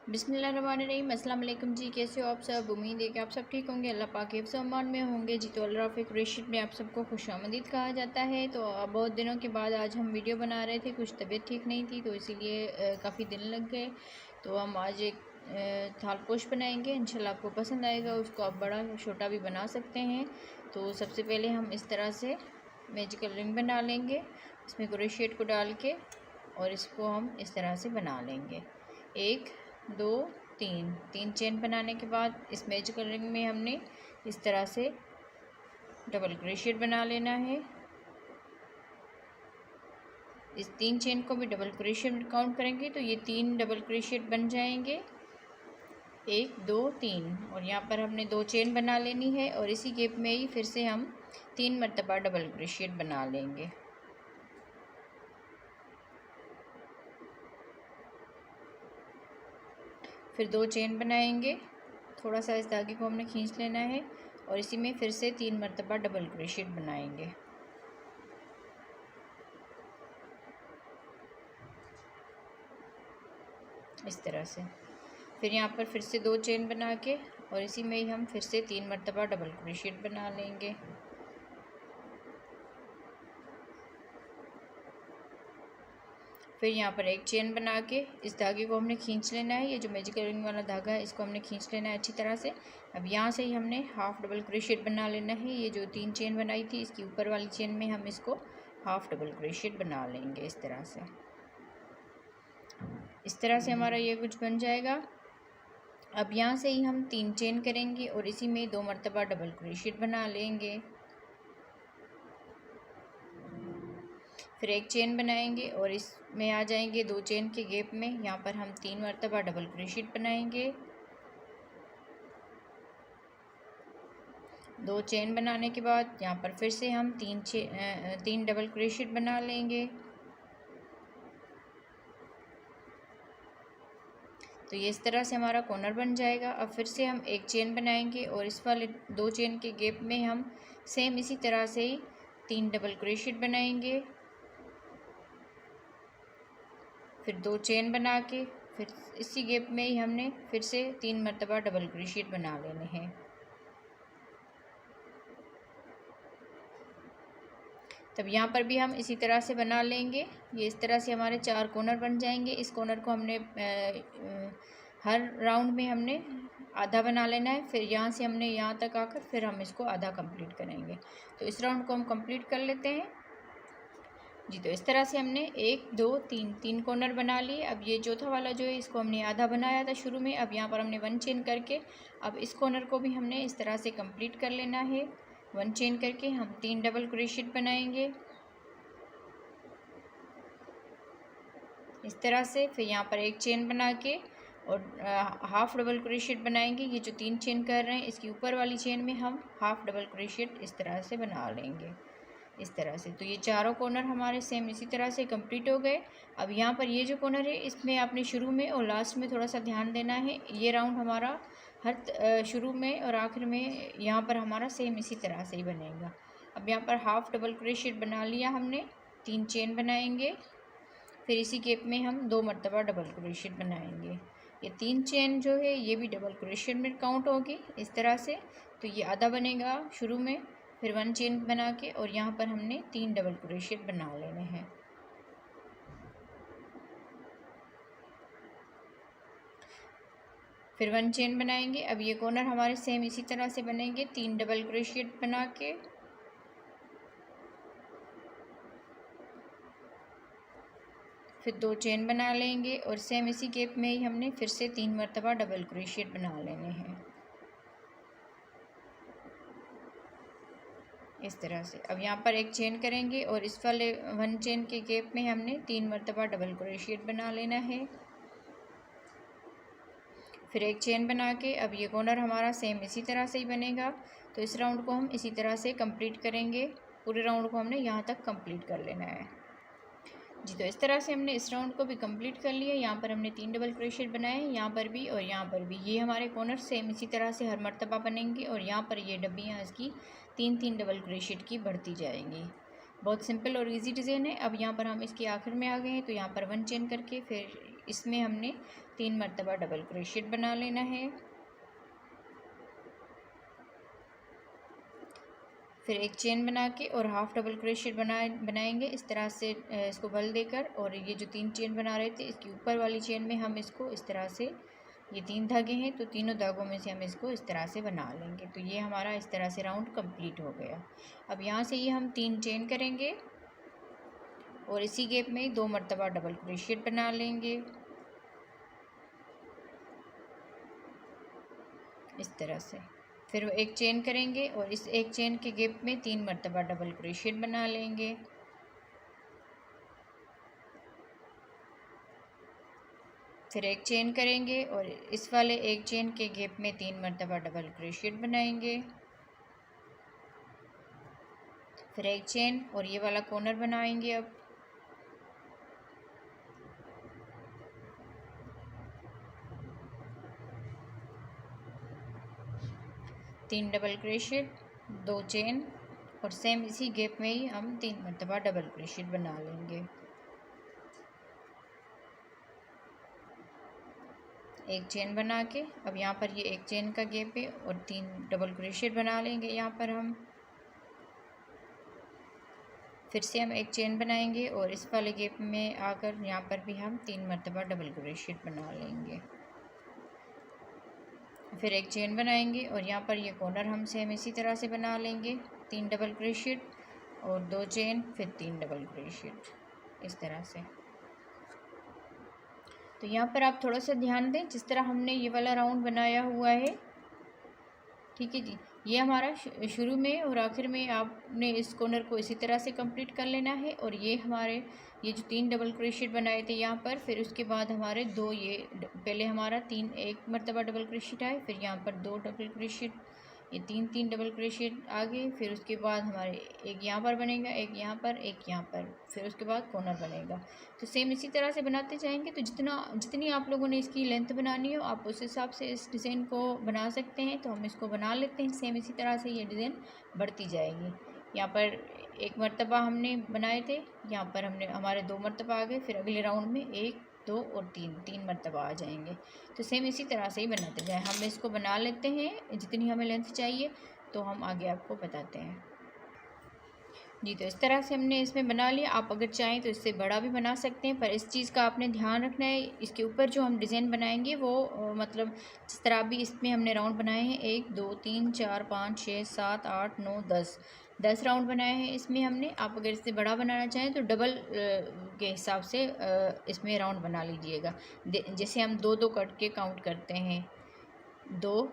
बिस्मिल्लाहिर्रहमानिर्रहीम। अस्सलाम वालेकुम जी, कैसे हो आप सब। उम्मीद है कि आप सब ठीक होंगे, अल्लाह पाक के हिफ्ज़ व अमान में होंगे जी। तो अल्लाह रफ़ीक कुरैशी में आप सबको खुशामदीद कहा जाता है। तो बहुत दिनों के बाद आज हम वीडियो बना रहे थे, कुछ तबीयत ठीक नहीं थी तो इसीलिए काफ़ी दिन लग गए। तो हम आज एक थालपोश बनाएंगे, इंशाल्लाह आपको पसंद आएगा। उसको आप बड़ा छोटा भी बना सकते हैं। तो सबसे पहले हम इस तरह से मैजिकल रिंग बना लेंगे, इसमें क्रोशिएट को डाल के, और इसको हम इस तरह से बना लेंगे। 1 2 3 चेन बनाने के बाद इस मैजिकल रिंग में हमने इस तरह से डबल क्रोशिएट बना लेना है। इस 3 चेन को भी डबल क्रोशिएट काउंट करेंगे तो ये 3 डबल क्रोशिएट बन जाएंगे। 1 2 3, और यहाँ पर हमने 2 चेन बना लेनी है और इसी गैप में ही फिर से हम 3 मरतबा डबल क्रोशिएट बना लेंगे। फिर 2 चेन बनाएंगे, थोड़ा सा इस धागे को हमने खींच लेना है और इसी में फिर से 3 मरतबा डबल क्रोशिएट बनाएंगे। इस तरह से फिर यहाँ पर फिर से 2 चेन बना के और इसी में ही हम फिर से 3 मरतबा डबल क्रोशिएट बना लेंगे। फिर यहाँ पर एक चेन बना के इस धागे को हमने खींच लेना है। ये जो मैजिकल रिंग वाला धागा है इसको हमने खींच लेना है अच्छी तरह से। अब यहाँ से ही हमने हाफ डबल क्रोशिएट बना लेना है। ये जो 3 चेन बनाई थी इसकी ऊपर वाली चेन में हम इसको हाफ डबल क्रोशिएट बना लेंगे इस तरह से। इस तरह से हमारा ये कुछ बन जाएगा। अब यहाँ से ही हम 3 चेन करेंगे और इसी में 2 मरतबा डबल क्रोशिएट बना लेंगे। फिर एक चेन बनाएंगे और इसमें आ जाएंगे 2 चेन के गैप में। यहाँ पर हम 3 मरतबा डबल क्रोशिएट बनाएंगे। 2 चेन बनाने के बाद यहाँ पर फिर से हम 3 डबल क्रोशिएट बना लेंगे। तो ये इस तरह से हमारा कॉर्नर बन जाएगा। अब फिर से हम एक चेन बनाएंगे और इस वाले 2 चेन के गैप में हम सेम इसी तरह से ही 3 डबल क्रोशिएट बनाएंगे। फिर 2 चेन बना के फिर इसी गैप में ही हमने फिर से 3 मरतबा डबल क्रोशिएट बना लेने हैं। तब यहाँ पर भी हम इसी तरह से बना लेंगे। ये इस तरह से हमारे 4 कॉर्नर बन जाएंगे। इस कॉर्नर को हमने हर राउंड में हमने आधा बना लेना है। फिर यहाँ से हमने यहाँ तक आकर फिर हम इसको आधा कंप्लीट करेंगे। तो इस राउंड को हम कंप्लीट कर लेते हैं जी। तो इस तरह से हमने 1 2 3 कॉर्नर बना लिए। अब ये चौथा वाला जो है इसको हमने आधा बनाया था शुरू में। अब यहाँ पर हमने 1 चेन करके अब इस कॉर्नर को भी हमने इस तरह से कंप्लीट कर लेना है। 1 चेन करके हम 3 डबल क्रोशिएट बनाएंगे इस तरह से। फिर यहाँ पर एक चेन बना के और हाफ डबल क्रोशिएट बनाएंगे। ये जो 3 चेन कर रहे हैं इसकी ऊपर वाली चेन में हम हाफ डबल क्रोशिएट इस तरह से बना लेंगे इस तरह से। तो ये चारों कॉर्नर हमारे सेम इसी तरह से कंप्लीट हो गए। अब यहाँ पर ये जो कॉर्नर है इसमें आपने शुरू में और लास्ट में थोड़ा सा ध्यान देना है। ये राउंड हमारा हर शुरू में और आखिर में यहाँ पर हमारा सेम इसी तरह से ही बनेगा। अब यहाँ पर हाफ डबल क्रोशिएट बना लिया हमने, 3 चेन बनाएंगे। फिर इसी गैप में हम 2 मरतबा डबल क्रोशिएट बनाएंगे। ये 3 चेन जो है ये भी डबल क्रोशिएट में काउंट होगी इस तरह से। तो ये आधा बनेगा शुरू में, फिर 1 चेन बना के और यहाँ पर हमने 3 डबल क्रोशिएट बना लेने हैं। फिर 1 चेन बनाएंगे। अब ये कॉर्नर हमारे सेम इसी तरह से बनेंगे, 3 डबल क्रोशिएट बना के फिर 2 चेन बना लेंगे और सेम इसी गैप में ही हमने फिर से 3 मरतबा डबल क्रोशिएट बना लेने हैं इस तरह से। अब यहाँ पर एक चेन करेंगे और इस वाले 1 चेन के गैप में हमने 3 मरतबा डबल क्रोशिएट बना लेना है। फिर एक चेन बना के अब ये कॉर्नर हमारा सेम इसी तरह से ही बनेगा। तो इस राउंड को हम इसी तरह से कंप्लीट करेंगे। पूरे राउंड को हमने यहाँ तक कंप्लीट कर लेना है जी। तो इस तरह से हमने इस राउंड को भी कंप्लीट कर लिया। यहाँ पर हमने 3 डबल क्रोशिएट बनाए, यहाँ पर भी और यहाँ पर भी। ये हमारे कॉर्नर सेम इसी तरह से हर मरतबा बनेंगे और यहाँ पर ये डब्बियाँ इसकी 3 डबल क्रोशिएट की बढ़ती जाएंगी। बहुत सिंपल और इजी डिज़ाइन है। अब यहाँ पर हम इसके आखिर में आ गए हैं तो यहाँ पर 1 चेन करके फिर इसमें हमने 3 मरतबा डबल क्रोशिएट बना लेना है। फिर एक चेन बना के और हाफ डबल क्रोशिएट बनाएंगे इस तरह से, इसको बल देकर। और ये जो 3 चेन बना रहे थे इसकी ऊपर वाली चेन में हम इसको इस तरह से, ये 3 धागे हैं तो तीनों धागों में से हम इसको इस तरह से बना लेंगे। तो ये हमारा इस तरह से राउंड कंप्लीट हो गया। अब यहाँ से ये हम 3 चेन करेंगे और इसी गैप में 2 मरतबा डबल क्रोशिएट बना लेंगे इस तरह से। फिर एक चेन करेंगे और इस एक चेन के गैप में 3 मरतबा डबल क्रोशिएट बना लेंगे। फिर एक चेन करेंगे और इस वाले एक चेन के गैप में 3 मरतबा डबल क्रोशिएट बनाएंगे। फिर एक चेन और ये वाला कॉर्नर बनाएंगे। अब तीन डबल क्रोशिएट, 2 चेन और सेम इसी गैप में ही हम 3 मरतबा डबल क्रोशिएट बना लेंगे। एक चेन बना के अब यहाँ पर ये एक चेन का गैप है और 3 डबल क्रोशिएट बना लेंगे यहाँ पर हम। फिर से हम एक चेन बनाएंगे और इस वाले गैप में आकर यहाँ पर भी हम 3 मरतबा डबल क्रोशिएट बना लेंगे। फिर एक चेन बनाएंगे और यहाँ पर ये कॉर्नर हम सेम इसी तरह से बना लेंगे, 3 डबल क्रोशिएट और 2 चेन, फिर 3 डबल क्रोशिएट इस तरह से। तो यहाँ पर आप थोड़ा सा ध्यान दें, जिस तरह हमने ये वाला राउंड बनाया हुआ है, ठीक है जी। ये हमारा शुरू में और आखिर में आपने इस कॉर्नर को इसी तरह से कंप्लीट कर लेना है। और ये हमारे ये जो 3 डबल क्रोशिएट बनाए थे यहाँ पर, फिर उसके बाद हमारे 2 ये पहले हमारा 3 एक मरतबा डबल क्रोशिएट आए, फिर यहाँ पर 2 डबल क्रोशिएट, ये 3 डबल क्रोशिएट आ गए। फिर उसके बाद हमारे एक यहाँ पर बनेगा, एक यहाँ पर, एक यहाँ पर, फिर उसके बाद कॉर्नर बनेगा। तो सेम इसी तरह से बनाते जाएंगे। तो जितनी आप लोगों ने इसकी लेंथ बनानी हो आप उस हिसाब से इस डिज़ाइन को बना सकते हैं। तो हम इसको बना लेते हैं। सेम इसी तरह से ये डिज़ाइन बढ़ती जाएगी। यहाँ पर एक मरतबा हमने बनाए थे, यहाँ पर हमने हमारे 2 मरतबा आ गए। फिर अगले राउंड में 1, 2 और 3 मरतबा आ जाएंगे। तो सेम इसी तरह से ही बनाते जाएं। हम इसको बना लेते हैं जितनी हमें लेंथ चाहिए, तो हम आगे आपको बताते हैं जी। तो इस तरह से हमने इसमें बना लिया। आप अगर चाहें तो इससे बड़ा भी बना सकते हैं, पर इस चीज़ का आपने ध्यान रखना है, इसके ऊपर जो हम डिज़ाइन बनाएंगे वो मतलब जिस तरह भी इसमें हमने राउंड बनाए हैं 1, 2, 3, 4, 5, 6, 7, 8, 9, 10 राउंड बनाए हैं इसमें हमने। आप अगर इससे बड़ा बनाना चाहें तो डबल के हिसाब से इसमें राउंड बना लीजिएगा। जैसे हम 2-2 कट के काउंट करते हैं, 2,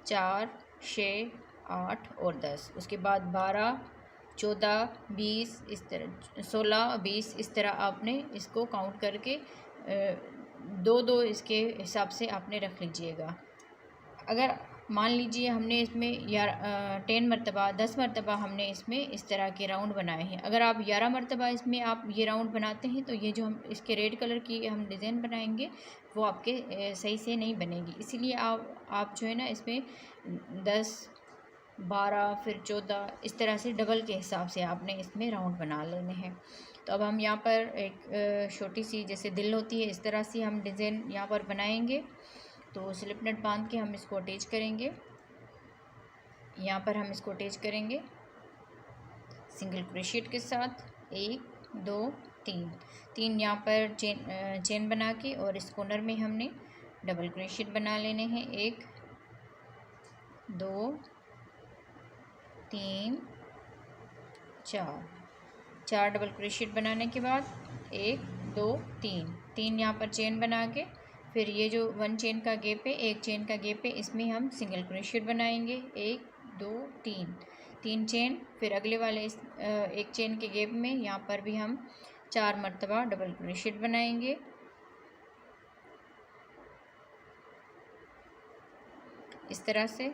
4, 6, 8 और 10, उसके बाद 12, 14, 20 इस तरह, 16, 20 इस तरह आपने इसको काउंट करके 2-2 इसके हिसाब से आपने रख लीजिएगा। अगर मान लीजिए हमने इसमें 10 मरतबा 10 मरतबा हमने इसमें इस तरह के राउंड बनाए हैं, अगर आप 11 मरतबा इसमें आप ये राउंड बनाते हैं तो ये जो हम इसके रेड कलर की हम डिज़ाइन बनाएंगे वो आपके सही से नहीं बनेगी। इसीलिए आप जो है ना इसमें 10, 12 फिर 14 इस तरह से डबल के हिसाब से आपने इसमें राउंड बना लेने हैं। तो अब हम यहाँ पर एक छोटी सी जैसे दिल होती है इस तरह से हम डिज़ाइन यहाँ पर बनाएंगे। तो स्लिप नट बांध के हम इसको अटैच करेंगे। यहाँ पर हम इसको अटैच करेंगे सिंगल क्रोशिएट के साथ, 1, 2, 3 यहाँ पर चेन बना के और इस कॉर्नर में हमने डबल क्रोशिएट बना लेने हैं। 1, 2, 3, 4 डबल क्रोशिएट बनाने के बाद 1, 2, 3 यहाँ पर चेन बना के फिर ये जो 1 चेन का गैप है, 1 चेन का गैप है, इसमें हम सिंगल क्रोशिएट बनाएंगे। 1, 2, 3 चेन, फिर अगले वाले इस 1 चेन के गैप में यहाँ पर भी हम 4 मरतबा डबल क्रोशिएट बनाएंगे। इस तरह से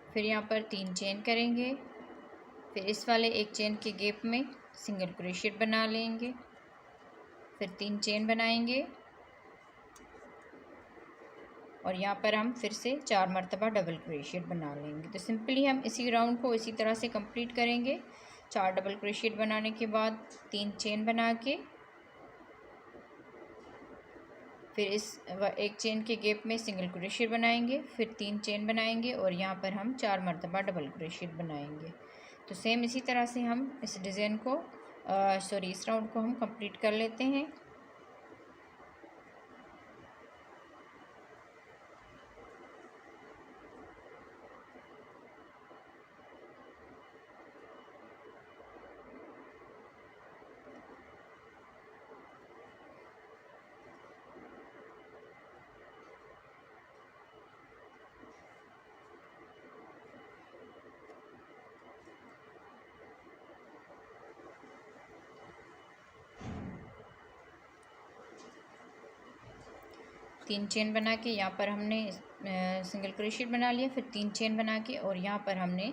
फिर यहाँ पर 3 चेन करेंगे, फिर इस वाले 1 चेन के गैप में सिंगल क्रोशिएट बना लेंगे, फिर 3 चेन बनाएंगे और यहाँ पर हम फिर से 4 मरतबा डबल क्रोशिएट बना लेंगे। तो सिंपली हम इसी राउंड को इसी तरह से कंप्लीट करेंगे। 4 डबल क्रोशिएट बनाने के बाद 3 चेन बना के फिर इस एक चेन के गैप में सिंगल क्रोशेट बनाएंगे, फिर 3 चेन बनाएंगे और यहाँ पर हम 4 मरतबा डबल क्रोशेट बनाएंगे। तो सेम इसी तरह से हम इस डिज़ाइन को इस राउंड को हम कंप्लीट कर लेते हैं। तीन चेन बना के यहाँ पर हमने सिंगल क्रोशेट बना लिया, फिर 3 चेन बना के और यहाँ पर हमने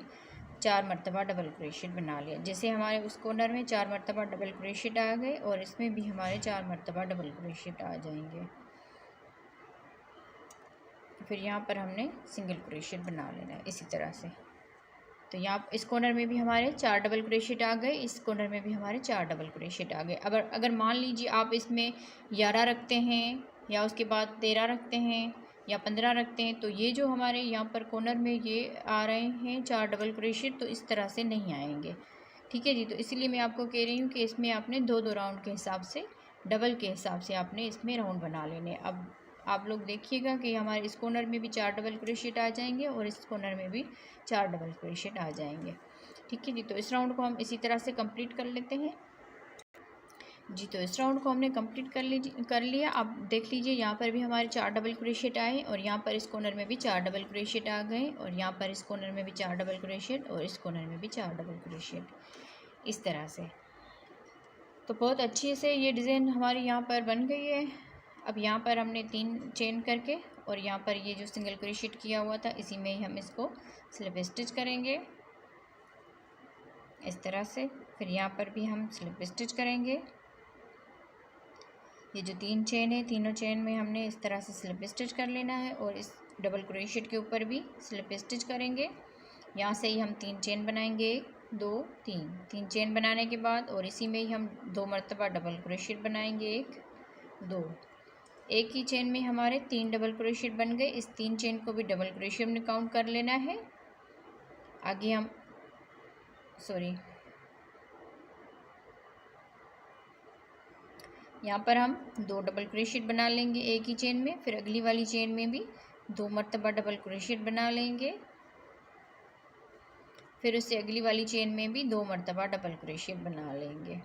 4 मरतबा डबल क्रोशेट बना लिया। जैसे हमारे उस कॉर्नर में 4 मरतबा डबल क्रोशेट आ गए और इसमें भी हमारे 4 मरतबा डबल क्रोशेट आ जाएंगे। फिर यहाँ पर हमने सिंगल क्रोशेट बना लेना है इसी तरह से। तो यहाँ इस कॉर्नर में भी हमारे 4 डबल क्रोशेट आ गए, इस कॉर्नर में भी हमारे 4 डबल क्रोशेट आ गए। अगर मान लीजिए आप इसमें 11 रखते हैं या उसके बाद 13 रखते हैं या 15 रखते हैं, तो ये जो हमारे यहाँ पर कॉर्नर में ये आ रहे हैं 4 डबल क्रोशेट, तो इस तरह से नहीं आएंगे। ठीक है जी। तो इसीलिए मैं आपको कह रही हूँ कि इसमें आपने 2-2 राउंड के हिसाब से, डबल के हिसाब से आपने इसमें राउंड बना लेने। अब आप लोग देखिएगा कि हमारे इस कॉर्नर में भी 4 डबल क्रोशेट आ जाएंगे और इस कॉर्नर में भी 4 डबल क्रोशेट आ जाएंगे। ठीक है जी। तो इस राउंड को हम इसी तरह से कंप्लीट कर लेते हैं जी। तो इस राउंड को हमने कंप्लीट कर लिया। अब देख लीजिए यहाँ पर भी हमारे 4 डबल क्रोशेट आए और यहाँ पर इस कॉर्नर में भी 4 डबल क्रोशेट आ गए और यहाँ पर इस कॉर्नर में भी 4 डबल क्रोशेट और इस कॉर्नर में भी 4 डबल क्रोशेट, इस तरह से। तो बहुत अच्छे से ये डिज़ाइन हमारी यहाँ पर बन गई है। अब यहाँ पर हमने 3 चेन करके और यहाँ पर ये जो सिंगल क्रोशेट किया हुआ था इसी में ही हम इसको स्लिप स्टिच करेंगे इस तरह से। फिर यहाँ पर भी हम स्लिप स्टिच करेंगे। ये जो 3 चेन है, तीनों चेन में हमने इस तरह से स्लिप स्टिच कर लेना है और इस डबल क्रोशेट के ऊपर भी स्लिप स्टिच करेंगे। यहाँ से ही हम 3 चेन बनाएंगे, 1 2 3। 3 चेन बनाने के बाद और इसी में ही हम 2 मरतबा डबल क्रोशेट बनाएंगे, 1 2। एक ही चेन में हमारे 3 डबल क्रोशेट बन गए। इस 3 चेन को भी डबल क्रोशेट में काउंट कर लेना है। आगे हम यहाँ पर हम 2 डबल क्रोशेट बना लेंगे एक ही चेन में, फिर अगली वाली चेन में भी 2 मरतबा डबल क्रोशेट बना लेंगे, फिर उससे अगली वाली चेन में भी 2 मरतबा डबल क्रोशेट बना लेंगे।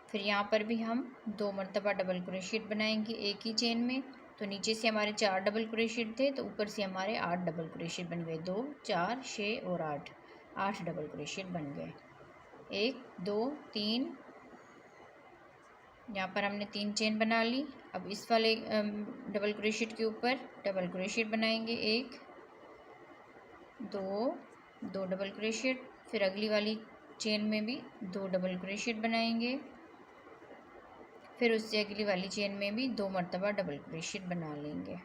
फिर यहाँ पर भी हम 2 मरतबा डबल क्रोशेट बनाएंगे एक ही चेन में। तो नीचे से हमारे 4 डबल क्रोशेट थे तो ऊपर से हमारे 8 डबल क्रोशेट बन गए, 2 4 6 और 8 डबल क्रोशेट बन गए। 1 2 3, यहाँ पर हमने 3 चेन बना ली। अब इस वाले डबल क्रोशेट के ऊपर डबल क्रोशेट बनाएंगे, 1 2 डबल क्रोशेट, फिर अगली वाली चेन में भी 2 डबल क्रोशेट बनाएंगे, फिर उससे अगली वाली चेन में भी 2 मरतबा डबल क्रोशेट बना लेंगे,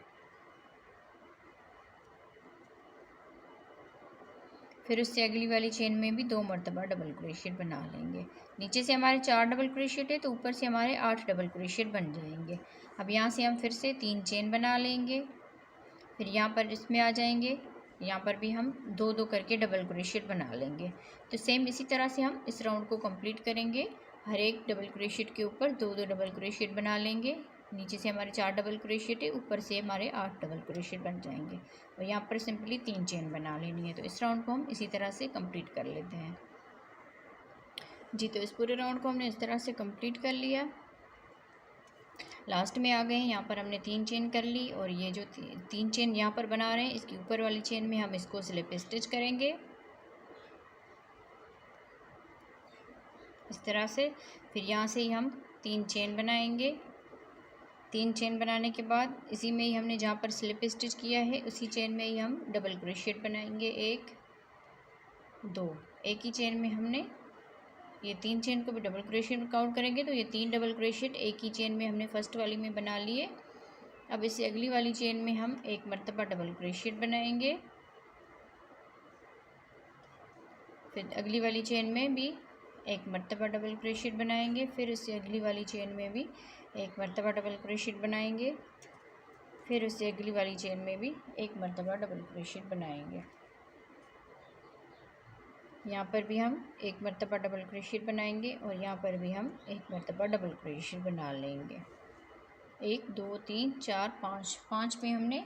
फिर उससे अगली वाली चेन में भी 2 मरतबा डबल क्रोशेट बना लेंगे। नीचे से हमारे 4 डबल क्रोशेट है तो ऊपर से हमारे 8 डबल क्रोशेट बन जाएंगे। अब यहाँ से हम फिर से 3 चेन बना लेंगे, फिर यहाँ पर इसमें आ जाएंगे, यहाँ पर भी हम 2 करके डबल क्रोशेट बना लेंगे। तो सेम इसी तरह से हम इस राउंड को कंप्लीट करेंगे। हर एक डबल क्रोशेट के ऊपर 2 डबल क्रोशेट बना लेंगे। नीचे से हमारे 4 डबल क्रोशेट है, ऊपर से हमारे 8 डबल क्रोशेट बन जाएंगे और यहाँ पर सिंपली 3 चेन बना लेनी है। तो इस राउंड को हम इसी तरह से कंप्लीट कर लेते हैं जी। तो इस पूरे राउंड को हमने इस तरह से कंप्लीट कर लिया। लास्ट में आ गए हैं, यहाँ पर हमने 3 चेन कर ली और ये जो 3 चेन यहाँ पर बना रहे हैं इसकी ऊपर वाली चेन में हम इसको स्लिप स्टिच करेंगे इस तरह से। फिर यहाँ से ही हम 3 चेन बनाएंगे। 3 चेन बनाने के बाद इसी में ही हमने जहाँ पर स्लिप स्टिच किया है उसी चेन में ही हम डबल क्रोशेट बनाएंगे, 1 2। एक ही चेन में हमने ये 3 चेन को भी डबल क्रोशेट में काउंट करेंगे तो ये 3 डबल क्रोशेट एक ही चेन में हमने फर्स्ट वाली में बना लिए। अब इससे अगली वाली चेन में हम 1 मरतबा डबल क्रोशेट बनाएंगे, फिर अगली वाली चेन में भी 1 मरतबा डबल क्रोशेट बनाएंगे, फिर इससे अगली वाली चेन में भी एक मरतबा डबल क्रोशेट बनाएंगे, फिर उससे अगली वाली चेन में भी एक मरतबा डबल क्रोशेट बनाएंगे। यहाँ पर भी हम एक मरतबा डबल क्रोशेट बनाएंगे और यहाँ पर भी हम एक मरतबा डबल क्रोशेट बना लेंगे। 1 2 3 4 5, 5 पे हमने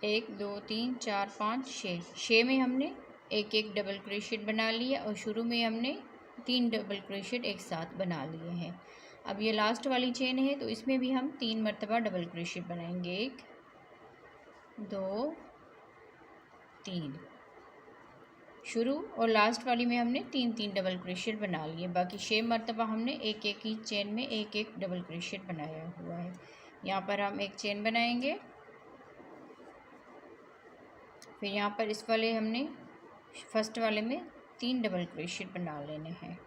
1 2 3 4 5 6, 6 में हमने एक एक डबल क्रोशेट बना लिया और शुरू में हमने 3 डबल क्रोशेट एक साथ बना लिए हैं। अब ये लास्ट वाली चेन है तो इसमें भी हम 3 मरतबा डबल क्रोशेट बनाएंगे। 1 2 3, शुरू और लास्ट वाली में हमने 3 डबल क्रोशेट बना लिए। बाकी 6 मरतबा हमने एक एक ही चेन में एक एक डबल क्रोशेट बनाया हुआ है। यहाँ पर हम एक चेन बनाएंगे, फिर यहाँ पर इस वाले हमने फर्स्ट वाले में 3 डबल क्रोशेट बना लेने हैं।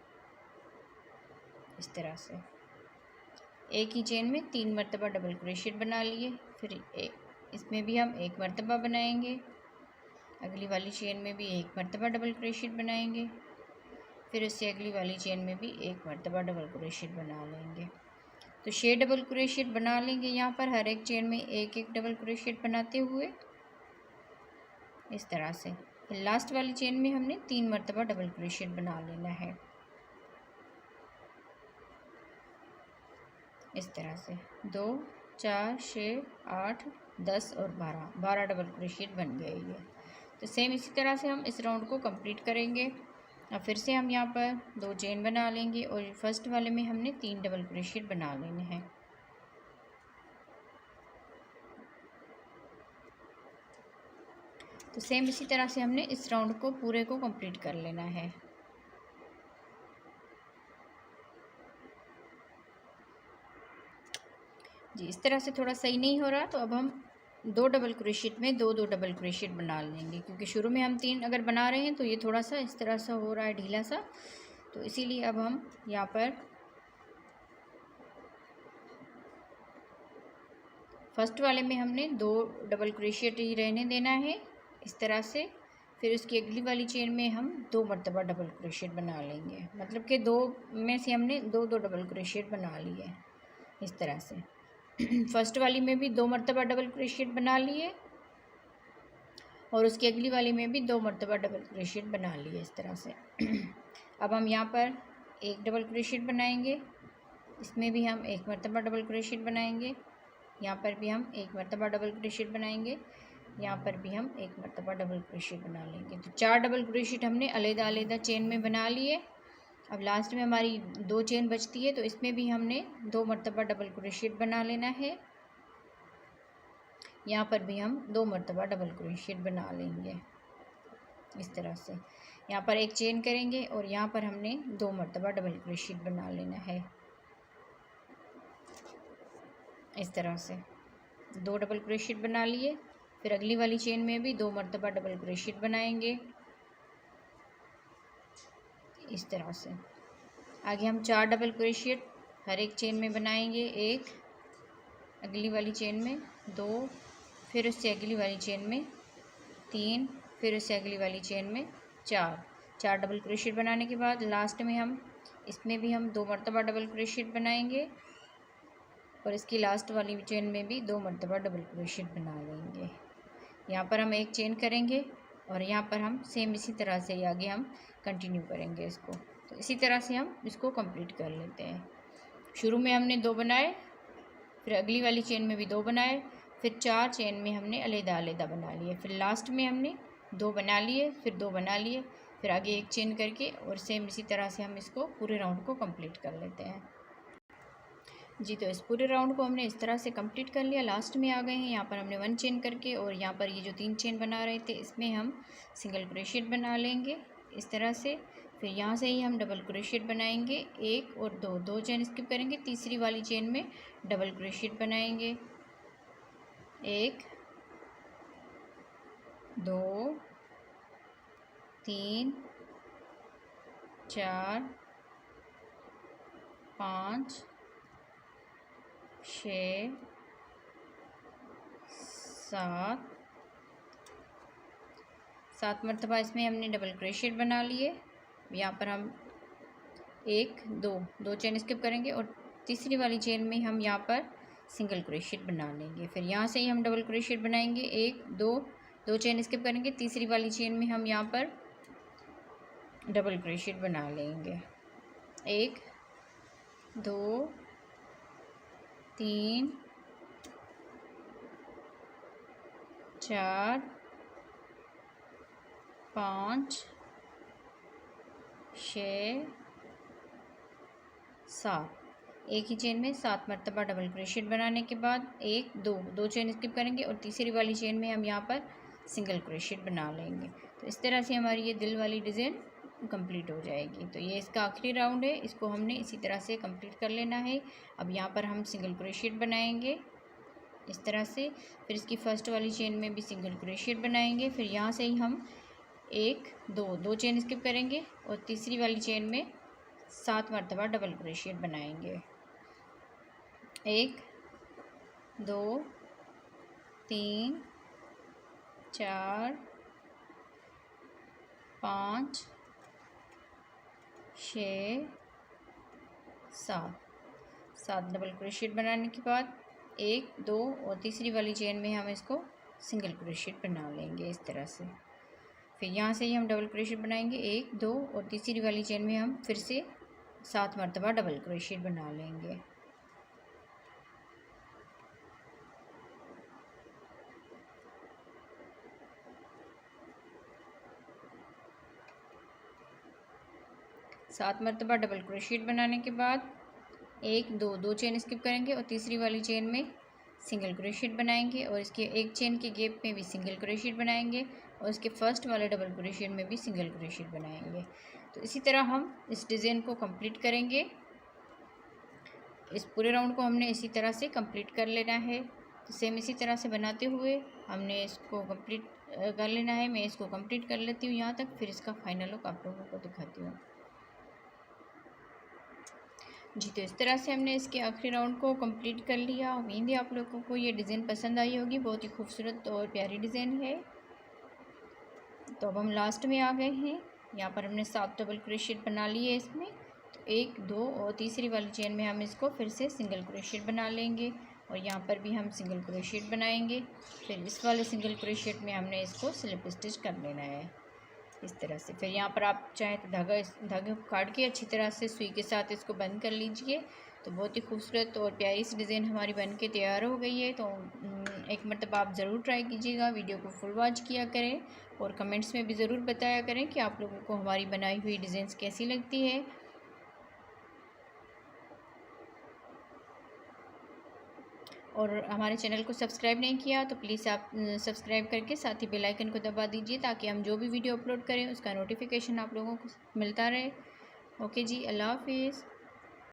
इस तरह से एक ही चेन में 3 मरतबा डबल क्रोशेट बना लिए। फिर इसमें भी हम एक मरतबा बनाएंगे, अगली वाली चेन में भी एक मरतबा डबल क्रोशेट बनाएंगे, फिर उससे अगली वाली चेन में भी एक मरतबा डबल क्रोशेट बना लेंगे। तो 6 डबल क्रोशेट बना लेंगे यहाँ पर, हर एक चेन में एक एक डबल क्रोशेट बनाते हुए इस तरह से। फिर लास्ट वाली चेन में हमने 3 मरतबा डबल क्रोशेट बना लेना है इस तरह से। 2 4 6 8 10 और 12 डबल क्रोशेट बन गए ये। तो सेम इसी तरह से हम इस राउंड को कंप्लीट करेंगे। अब फिर से हम यहाँ पर 2 चेन बना लेंगे और फर्स्ट वाले में हमने 3 डबल क्रोशेट बना लेने हैं। तो सेम इसी तरह से हमने इस राउंड को पूरे को कंप्लीट कर लेना है। जी इस तरह से थोड़ा सही नहीं हो रहा तो अब हम 2 डबल क्रोशेट में 2 डबल क्रोशेट बना लेंगे, क्योंकि शुरू में हम 3 अगर बना रहे हैं तो ये थोड़ा सा इस तरह सा हो रहा है ढीला सा, तो इसीलिए अब हम यहाँ पर फर्स्ट वाले में हमने 2 डबल क्रोशेट ही रहने देना है इस तरह से। फिर उसकी अगली वाली चेन में हम 2 मरतबा डबल क्रोशेट बना लेंगे, मतलब कि 2 में से हमने 2 डबल क्रोशेट बना लिए इस तरह से। फर्स्ट वाली में भी 2 मरतबा डबल क्रोशेट बना लिए और उसकी अगली वाली में भी 2 मरतबा डबल क्रोशेट बना लिए इस तरह से। अब हम यहाँ पर एक डबल क्रोशेट बनाएंगे, इसमें भी हम एक मरतबा डबल क्रोशेट बनाएंगे, यहाँ पर भी हम एक मरतबा डबल क्रोशेट बनाएंगे, यहाँ पर भी हम एक मरतबा डबल क्रोशेट बना लेंगे। तो 4 डबल क्रोशेट हमने अलग-अलग चेन में बना लिए। अब लास्ट में हमारी 2 चेन बचती है तो इसमें भी हमने 2 मरतबा डबल क्रोशेट बना लेना है। यहाँ पर भी हम 2 मरतबा डबल क्रोशेट बना लेंगे इस तरह से। यहाँ पर एक चेन करेंगे और यहाँ पर हमने 2 मरतबा डबल क्रोशेट बना लेना है इस तरह से। 2 डबल क्रोशेट बना लिए, फिर अगली वाली चेन में भी 2 मरतबा डबल क्रोशेट बनाएंगे इस तरह से। आगे हम 4 डबल क्रोशेट हर एक चेन में बनाएंगे, 1 अगली वाली चेन में 2, फिर उससे अगली वाली चेन में 3, फिर उससे अगली वाली चेन में 4 डबल क्रोशेट बनाने के बाद लास्ट में हम इसमें भी हम 2 मरतबा डबल क्रोशेट बनाएंगे और इसकी लास्ट वाली चेन में भी 2 मरतबा डबल क्रोशेट बना लेंगे। यहाँ पर हम एक चेन करेंगे और यहाँ पर हम सेम इसी तरह से आगे हम कंटिन्यू करेंगे इसको। तो इसी तरह से हम इसको कंप्लीट कर लेते हैं। शुरू में हमने 2 बनाए, फिर अगली वाली चेन में भी 2 बनाए, फिर 4 चेन में हमने अलग-अलग बना लिए, फिर लास्ट में हमने 2 बना लिए, फिर 2 बना लिए, फिर आगे एक चेन करके और सेम इसी तरह से हम इसको पूरे राउंड को कंप्लीट कर लेते हैं। जी तो इस पूरे राउंड को हमने इस तरह से कंप्लीट कर लिया। लास्ट में आ गए हैं, यहाँ पर हमने 1 चेन करके और यहाँ पर ये जो 3 चेन बना रहे थे इसमें हम सिंगल क्रोशेट बना लेंगे इस तरह से। फिर यहाँ से ही हम डबल क्रोशेट बनाएंगे 1 और 2 चेन स्किप करेंगे, तीसरी वाली चेन में डबल क्रोशेट बनाएंगे 1 2 3 4 5 6 7 7 मरतबा इसमें हमने डबल क्रोशिएट बना लिए। यहाँ पर हम 1 2 चेन स्किप करेंगे और तीसरी वाली चेन में हम यहाँ पर सिंगल क्रोशिएट बना लेंगे। फिर यहाँ से ही हम डबल क्रोशिएट बनाएंगे। 1 2 चेन स्किप करेंगे, तीसरी वाली चेन में हम यहाँ पर डबल क्रोशिएट बना लेंगे। 1 2 3 4 5 6 7, एक ही चेन में 7 मरतबा डबल क्रोशिएट बनाने के बाद 1 2 चेन स्किप करेंगे और तीसरी वाली चेन में हम यहाँ पर सिंगल क्रोशिएट बना लेंगे। तो इस तरह से हमारी ये दिल वाली डिज़ाइन कंप्लीट हो जाएगी। तो ये इसका आखिरी राउंड है, इसको हमने इसी तरह से कंप्लीट कर लेना है। अब यहाँ पर हम सिंगल क्रोशिएट बनाएंगे इस तरह से। फिर इसकी फर्स्ट वाली चेन में भी सिंगल क्रोशिएट बनाएंगे। फिर यहाँ से ही हम 1 2 चेन स्किप करेंगे और तीसरी वाली चेन में 7 मरतबा डबल क्रोशिएट बनाएंगे। 1 2 3 4 5 6 7 डबल क्रोशिएट बनाने के बाद 1 2 और तीसरी वाली चेन में हम इसको सिंगल क्रोशिएट बना लेंगे इस तरह से। फिर यहाँ से ही हम डबल क्रोशिएट बनाएंगे 1 2 और तीसरी वाली चेन में हम फिर से 7 मरतबा डबल क्रोशिएट बना लेंगे। सात मरतबा डबल क्रोशिएट बनाने के बाद 1 2 चेन स्किप करेंगे और तीसरी वाली चेन में सिंगल क्रोशिएट बनाएंगे और इसके एक चेन के गैप में भी सिंगल क्रोशिएट बनाएंगे और इसके फर्स्ट वाले डबल क्रोशिएट में भी सिंगल क्रोशिएट बनाएंगे। तो इसी तरह हम इस डिज़ाइन को कंप्लीट करेंगे। इस पूरे राउंड को हमने इसी तरह से कंप्लीट कर लेना है। तो सेम इसी तरह से बनाते हुए हमने इसको कंप्लीट कर लेना है। मैं इसको कंप्लीट कर लेती हूँ यहाँ तक, फिर इसका फाइनल लुक आप लोगों को दिखाती हूँ। जी, तो इस तरह से हमने इसके आखिरी राउंड को कंप्लीट कर लिया। उम्मीद है आप लोगों को ये डिज़ाइन पसंद आई होगी। बहुत ही खूबसूरत और प्यारी डिज़ाइन है। तो अब हम लास्ट में आ गए हैं। यहाँ पर हमने 7 डबल क्रोशिएट बना लिए इसमें। तो 1 2 और तीसरी वाली चेन में हम इसको फिर से सिंगल क्रोशिएट बना लेंगे और यहाँ पर भी हम सिंगल क्रोशिएट बनाएंगे। फिर इस वाले सिंगल क्रोशिएट में हमने इसको स्लिप स्टिच कर लेना है इस तरह से। फिर यहाँ पर आप चाहें तो धागे को काट के अच्छी तरह से सुई के साथ इसको बंद कर लीजिए। तो बहुत ही खूबसूरत और प्यारी सी डिज़ाइन हमारी बन के तैयार हो गई है। तो एक मरतबा आप ज़रूर ट्राई कीजिएगा, वीडियो को फुल वॉच किया करें और कमेंट्स में भी ज़रूर बताया करें कि आप लोगों को हमारी बनाई हुई डिज़ाइंस कैसी लगती है। और हमारे चैनल को सब्सक्राइब नहीं किया तो प्लीज़ आप सब्सक्राइब करके साथ ही बेल आइकन को दबा दीजिए ताकि हम जो भी वीडियो अपलोड करें उसका नोटिफिकेशन आप लोगों को मिलता रहे। ओके जी, अल्लाह हाफिज़।